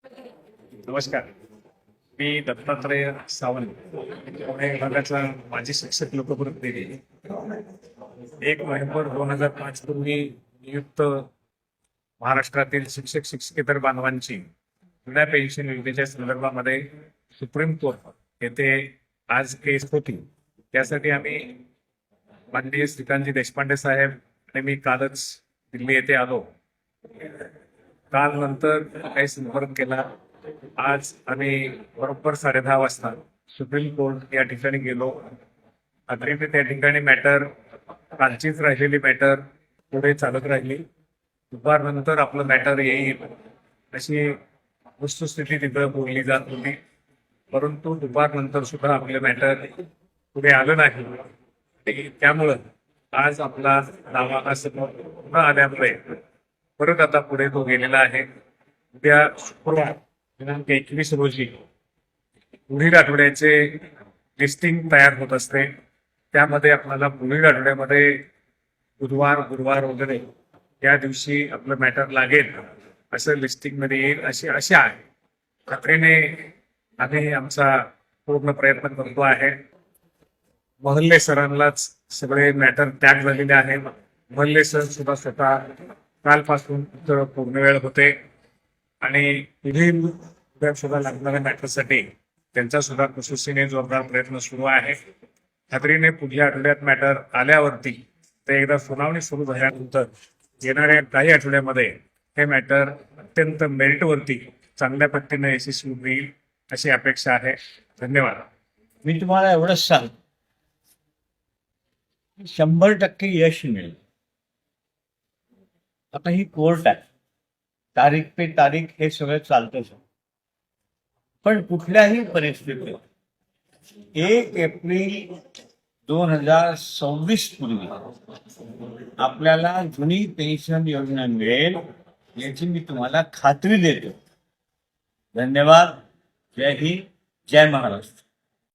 नमस्कार. मी दत्तात्रय सावंत, पुणे विभागाचा माजी शिक्षक लोकप्रतिनिधी. 1 नोव्हेंबर 2005 पूर्वी नियुक्त महाराष्ट्रातील शिक्षक शिक्षकेतर बांधवांची जुन्या पेन्शन योजनेच्या संदर्भामध्ये सुप्रीम कोर्ट येथे आज केस होती. त्यासाठी आम्ही माननीय श्रीकांतजी देशपांडे साहेब आणि मी कालच दिल्ली येथे आलो. काल नंतर काही संपर्क केला. आज आम्ही बरोबर 10:30 वाजता सुप्रीम कोर्ट या ठिकाणी गेलो. अग्रीने त्या ठिकाणी मॅटर, कालचीच राहिलेली मॅटर पुढे चालत राहिली. दुपारनंतर आपलं मॅटर येईल अशी वस्तुस्थिती तिथं बोलली जात होती. परंतु दुपारनंतर सुद्धा आपलं मॅटर पुढे आलं नाही. त्यामुळं आज आपला दावा हा समोर न आल्यामुळे परत आता पुढे तो गेलेला आहे. उद्या शुक्रवार दिनांक 21 रोजी पुढील आठवड्याचे लिस्टिंग तयार होत असते. त्यामध्ये आपल्याला पुढील आठवड्यामध्ये बुधवार, गुरुवार वगैरे या दिवशी आपलं मॅटर लागेल असं लिस्टिंग मध्ये येईल अशी आशा आहे. खात्रीने आम्ही आमचा पूर्ण प्रयत्न करतो आहे. महल्ले सरांनाच सगळे मॅटर टॅग झालेले आहे. महल्ले सर सुद्धा स्वतः कालपासून पूर्ण वेळ होते आणि पुढील सुद्धा लागणाऱ्या मॅटरसाठी त्यांचा सुद्धा कसोशीने जोरदार प्रयत्न सुरू आहे. खात्रीने पुढल्या आठवड्यात मॅटर आल्यावरती ते एकदा सुनावणी सुरू झाल्यानंतर येणाऱ्या काही आठवड्यामध्ये हे मॅटर अत्यंत मेरिटवरती चांगल्या पद्धतीने यशस्वी होईल अशी अपेक्षा आहे. धन्यवाद. मी तुम्हाला एवढंच सांग, 100% यश मिळेल. आता ही कोर्ट आहे, तारीख पे तारीख हे सगळं चालतंच. पण कुठल्याही परिस्थितीत 1 एप्रिल 2026 पूर्वी आपल्याला जुनी पेन्शन योजना मिळेल याची मी तुम्हाला खात्री देतो. धन्यवाद. जय हिंद, जय महाराष्ट्र.